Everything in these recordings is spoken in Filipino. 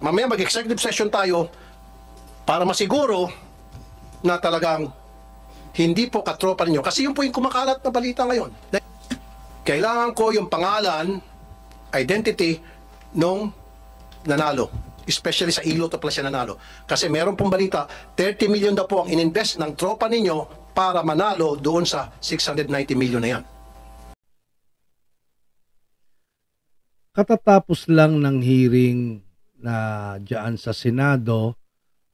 mamaya mag-executive session tayo para masiguro na talagang hindi po katropa ninyo. Kasi yun po yung kumakalat na balita ngayon. Kailangan ko yung pangalan, identity, nung nanalo. Especially sa Iloto pala siya nanalo. Kasi meron pong balita, 30 million na po ang ininvest ng tropa ninyo para manalo doon sa 690 million na yan. Katatapos lang ng hearing na dyan sa Senado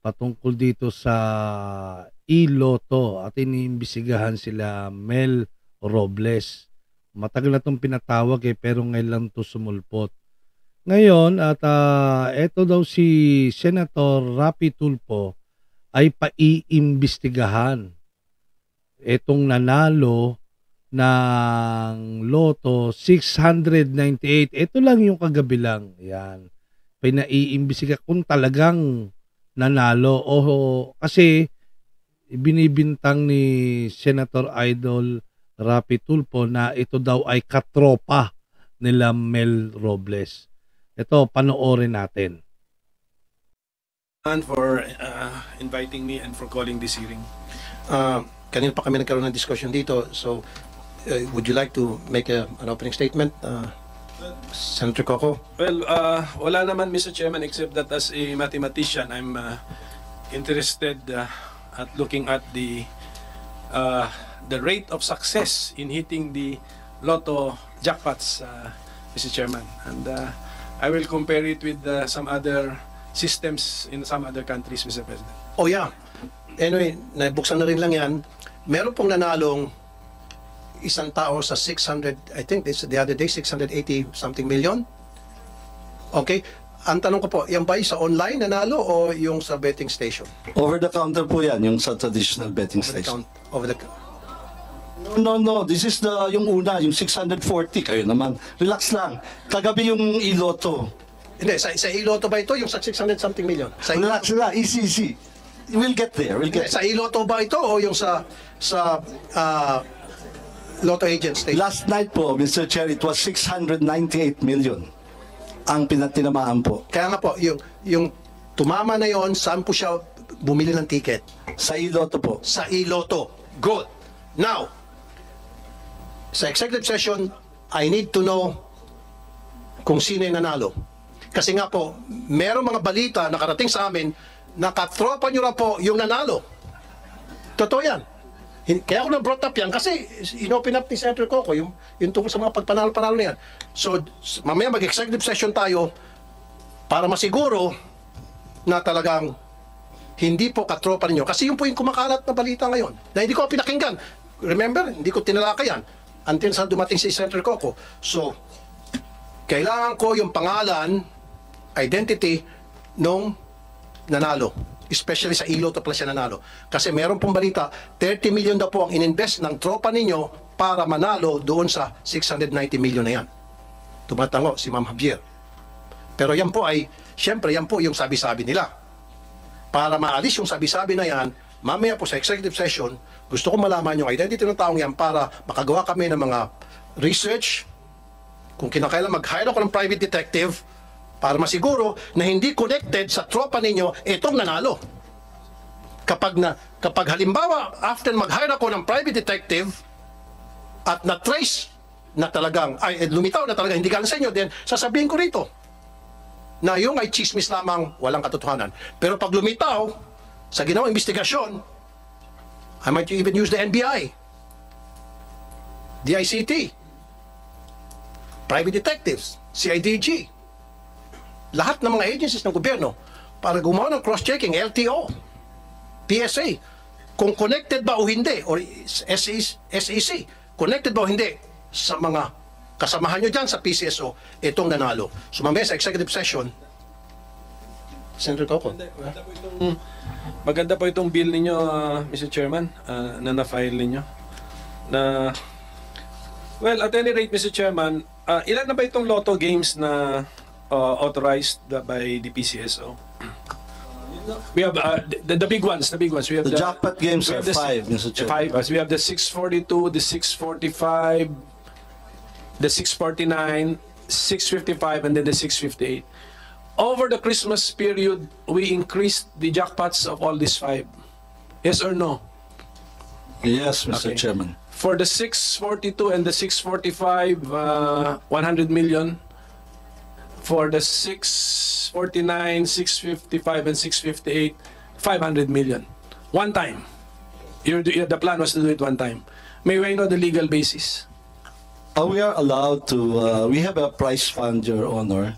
patungkol dito sa Iloto at iniimbisigahan sila Mel Robles. Matagal na itong pinatawag pero ngayon lang ito sumulpot. Ngayon at eto daw si Senator Rapi Tulfo ay paiimbestigahan etong nanalo ng Loto 698. Ito lang yung kagabi lang. Yan. Pinaiimbestiga kung talagang nanalo o kasi binibintang ni Senator Idol Rapi Tulfo na ito daw ay katropa nila Mel Robles. Ito, panoorin natin. For inviting me and for calling this hearing. Kanina pa kami nagkaroon ng discussion dito. So, would you like to make an opening statement, Senator Coco? Well, wala naman, Mr. Chairman, except that as a mathematician, I'm interested at looking at the rate of success in hitting the Lotto jackpots, Mr. Chairman. And I will compare it with some other systems in some other countries, Mr. President. Oh yeah. Anyway, nabuksan na rin lang yan. Meron pong nanalong isang tao sa 600, I think this the other day, 680 something million. Okay. Ang tanong ko po, yan ba sa online nanalo o yung sa betting station? Over the counter po yan, yung sa traditional betting station. No. This is yung una, yung 640. Kayo naman. Relax lang. Kagabi yung Iloto. Hindi, sa Iloto ba ito? Yung sa 600 something million? Relax lang. Easy. We'll get there. Sa Iloto ba ito o yung sa Lotto Agent Station? Last night po, Mr. Chair, it was 698 million ang pinatinamaan po. Kaya nga po, yung tumama na yon, saan po siya bumili ng ticket? Sa Iloto po. Sa Iloto. Good. Now, sa executive session, I need to know kung sino yung nanalo. Kasi nga po, merong mga balita na karating sa amin na katropa nyo na po yung nanalo. Totoo yan. Kaya ako na-brought up yan kasi inopen up ni Senator Coco yung tungkol sa mga pagpanalo-panalo na yan. So, mamaya mag-executive session tayo para masiguro na talagang hindi po katropa ninyo. Kasi yun po yung kumakalat na balita ngayon na hindi ko pinakinggan. Remember, hindi ko tinalakayan until sa dumating si Senator Coco. So, kailangan ko yung pangalan, identity, nung nanalo. Especially sa Iloto pala siya nanalo. Kasi meron pong balita, 30 million na po ang ininvest ng tropa ninyo para manalo doon sa 690 million na yan. Tumatango si Ma'am Javier. Pero yan po ay, syempre yan po yung sabi-sabi nila. Para maalis yung sabi-sabi na yan, mamaya po sa executive session, gusto ko malaman yung identity ng taong yan para makagawa kami ng mga research. Kung kinakailan mag-hire ako ng private detective para masiguro na hindi connected sa tropa ninyo itong nanalo. Kapag halimbawa, after mag-hire ako ng private detective at na-trace na talagang, lumitaw na talagang hindi galing sa inyo, then sasabihin ko rito na yung ay chismis lamang, walang katotohanan. Pero pag lumitaw sa ginawang investigasyon, I might even use the NBI, DICT, private detectives, CIDG, lahat ng mga agencies ng gobyerno para gumawa ng cross-checking, LTO, PSA, kung connected ba o hindi, or SEC, connected ba o hindi sa mga kasamahan nyo dyan sa PCSO, itong nanalo. So mamaya sa executive session, Senator Coco. Maganda po itong bill ninyo, Mr. Chairman, na na-file ninyo. Well, at any rate, Mr. Chairman, ilan na ba itong lotto games na authorized by the PCSO? We have the big ones. We have the jackpot games are 5, Mr. Chairman. 5. We have the 642, the 645, the 649, 655, and then the 658. over the Christmas period, we increased the jackpots of all these 5. Yes or no? Yes, Mr. Okay. Chairman. For the 642 and the 645, 100 million. For the 649, 655, and 658, 500 million. One time. The plan was to do it one time. May I know the legal basis? We are allowed to, we have a prize fund, Your Honor,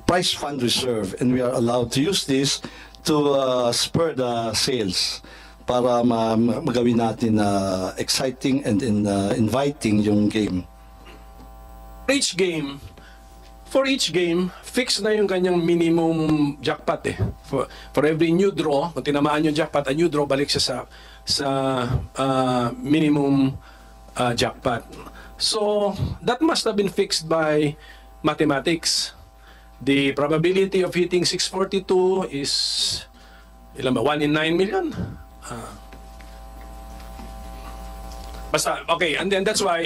prize fund reserve, and we are allowed to use this to spur the sales para magawin natin exciting and inviting yung game. For each game, fixed na yung kanyang minimum jackpot eh. For every new draw, kung tinamaan yung jackpot, a new draw, balik siya sa minimum jackpot. So, that must have been fixed by mathematics. The probability of hitting 642 is, ilan ba, 1 in 9 million? Basta, okay, and then that's why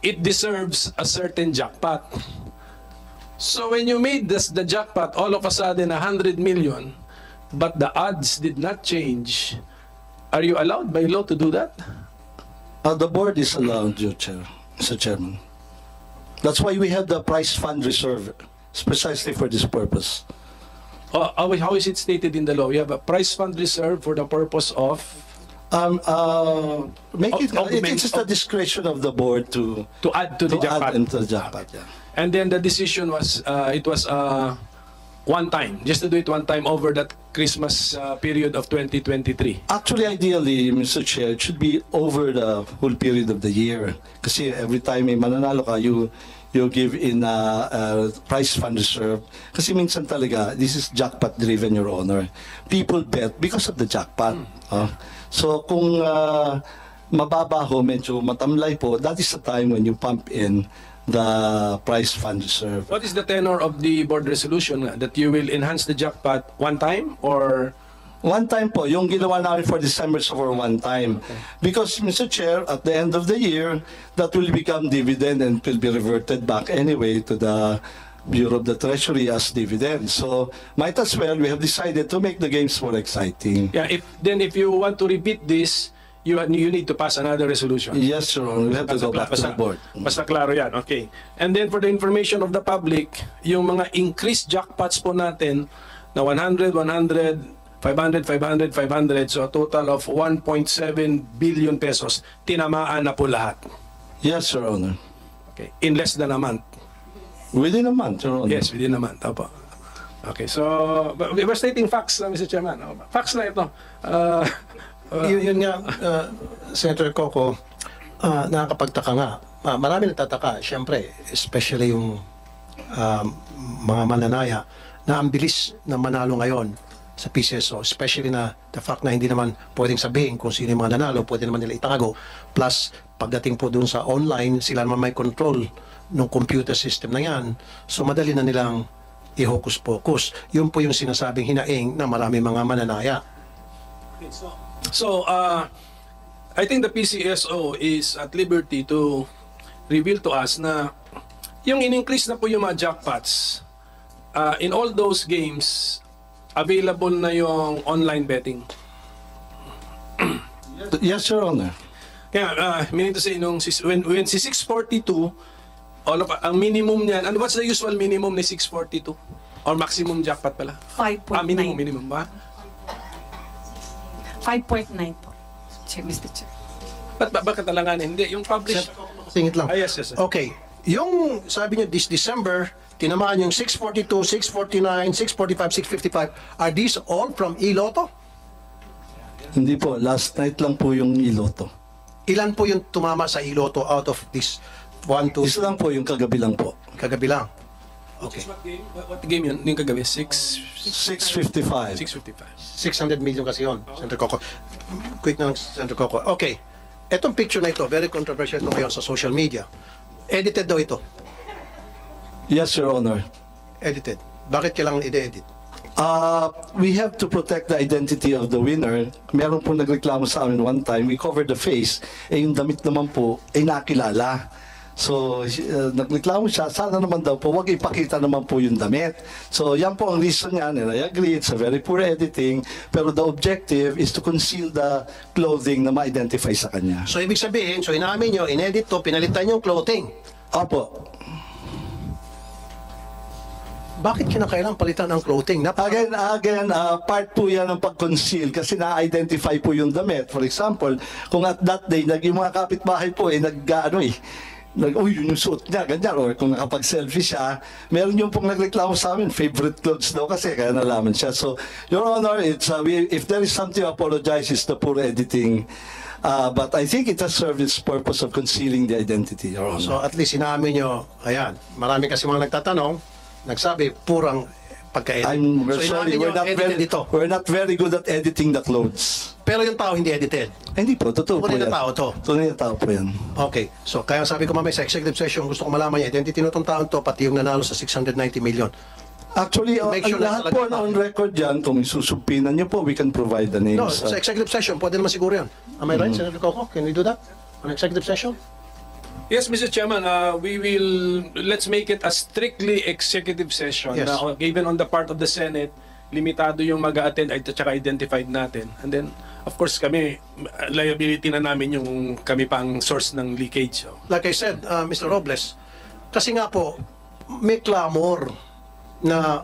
it deserves a certain jackpot. So when you made the jackpot all of a sudden 100 million, but the odds did not change, are you allowed by law to do that? The board is allowed, Your Chair, Mr. Chairman. That's why we have the prize fund reserve, precisely for this purpose. How is it stated in the law? You have a prize fund reserve for the purpose of It's just the discretion of the board to add to the jackpot. add into the jackpot. Yeah. And then the decision was it was one time, just to do it one time over that Christmas period of 2023. Actually, ideally, Mr. Chair, it should be over the whole period of the year. Kasi every time may mananalo ka, you give in a prize fund reserve. Kasi minsan talaga, this is jackpot driven, Your Honor. People bet because of the jackpot. So kung mababa ho, medyo matamlay po, that is the time when you pump in the prize fund reserve. What is the tenor of the board resolution that you will enhance the jackpot one time or? One time po, yung ginawa namin for December so for one time. Okay. Because, Mr. Chair, at the end of the year, that will become dividend and will be reverted back anyway to the Bureau of the Treasury as dividend. So, might as well, we have decided to make the games more exciting. Yeah, if you want to repeat this, you need to pass another resolution. Yes, Your Honor, we have to go back to the board. Basta klaro yan, okay. And then for the information of the public, yung mga increased jackpots po natin na 100, 100, 500, 500, 500, so a total of 1.7 billion pesos, tinamaan na po lahat. Yes, Your Honor. Okay, in less than a month. Within a month, Your Honor. Yes, within a month. Opo. Okay, so we were stating facts, Mr. Chairman. Facts na ito. Yun nga, Senator Coco, nakakapagtaka nga. Marami nagtataka, syempre, especially yung mga mananaya na ang bilis na manalo ngayon sa PCSO, especially na the fact na hindi naman pwedeng sabihin kung sino yung mga nanalo, pwede naman nila itago. Plus, pagdating po dun sa online, sila naman may control ng computer system na yan. So, madali na nilang i-hocus-pocus. Yun po yung sinasabing hinaing na marami mga mananaya. Okay, so I think the PCSO is at liberty to reveal to us na yung in-increase na po yung mga jackpots, in all those games, available na yung online betting. Yes, Your Honor. Kaya, meaning to say, when si 642, ang minimum niyan, and what's the usual minimum ni 642? Or maximum jackpot pala? 5.9. Minimum ba? 5.9 po. Mr. Chair. Bakit talanganin? Hindi, yung published. Singit lang. Yes. Okay. Yung sabi niyo this December, tinamaan yung 642, 649, 645, 655. Are these all from Iloto? Hindi po, last night lang po yung Iloto. Ilan po yung tumama sa Iloto out of this 1, 2, Isa lang po, yung kagabi lang po. kagabi lang? Okay. What game yun? Yung kagabi? 6:55. 655. 600 million kasi yun, Senator Coco. Quick na lang, Senator Coco. Okay. Etong picture na ito, very controversial ito ngayon sa social media. Edited daw ito. Yes, Your Honor. Edited. Bakit kailangan i-edit? We have to protect the identity of the winner. Meron po nagreklamo sa amin one time, we covered the face, yung damit naman po ay nakilala. So, nagreklamo siya, sana naman daw po, wag ipakita naman po yung damit. So, yan po ang reason niya, and I agree, it's a very poor editing, pero the objective is to conceal the clothing na ma-identify sa kanya. So ibig sabihin, so inamin nyo, inedit to, pinalitan yung clothing. Opo. Bakit kinakailangan palitan ang clothing? Again, part po yan ng pag-conceal kasi na-identify po yung damit. For example, kung at that day, yung mga kapitbahay po, uy, yun yung suot niya, ganyan. Or kung nakapag-selfie siya, meron yung pong nagreklamo sa amin, favorite clothes daw kasi, kaya nalaman siya. So, Your Honor, it's, if there is something to apologize, it's the poor editing. But I think it has served its purpose of concealing the identity, Your Honor. So at least inamin nyo, ayan, marami kasi mga nagtatanong, nagsabi, purang pagka-edit. I'm So sorry, inamin nyo, edited ito. we're not very good at editing the clothes. Pero yung tao hindi edited. Hindi po, totoo po Tunay yan. na tao to. Tunay na tao po yan. Okay. So kaya sabi ko mamaya sa executive session, gusto ko malaman yung identity nitong taon to, pati yung nanalo sa 690 million. Actually, Make sure na lahat po talaga- on record yan, kung isusumpinan niyo po, we can provide the names. No, sa executive session, pwede naman siguro yan. Am I right, Senator Coco? Can we do that? On executive session? Yes, Mr. Chairman, let's make it a strictly executive session. Yes. Na, given on the part of the Senate, limitado yung mag-a-attend at saka identified natin. And then, of course, kami, liability na namin yung kami pang source ng leakage. So. Like I said, Mr. Robles, kasi nga po, may clamor na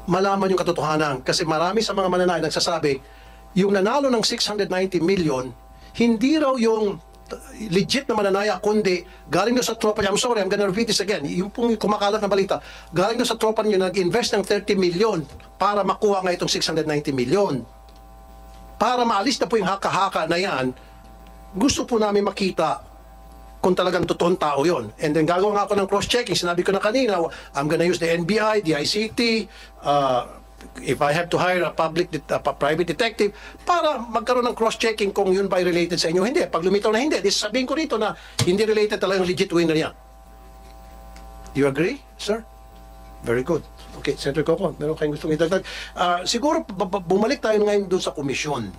malaman yung katotohanan. Kasi marami sa mga mananay nagsasabi, yung nanalo ng 690 million, hindi raw yung legit na mananaya, kundi galing doon sa tropa niya. I'm sorry, I'm gonna repeat this again. Yung pong kumakalat na balita, galing doon sa tropa niya, nag-invest ng 30 million para makuha nga itong 690 million. Para maalis na po yung haka-haka na yan, gusto po namin makita kung talagang totoong tao yon. And then gagawa nga ako ng cross-checking. Sinabi ko na kanina, I'm gonna use the NBI, the ICT, if I have to hire a private detective, para magkaroon ng cross-checking kung yun ba ay related sa inyo. Hindi. Pag lumitaw na hindi, sabihin ko rito na hindi related talagang legit winner yan. Do you agree, sir? Very good. Okay, Senator Coco, meron kayong gustong idagdag. Siguro bumalik tayo ngayon doon sa komisyon.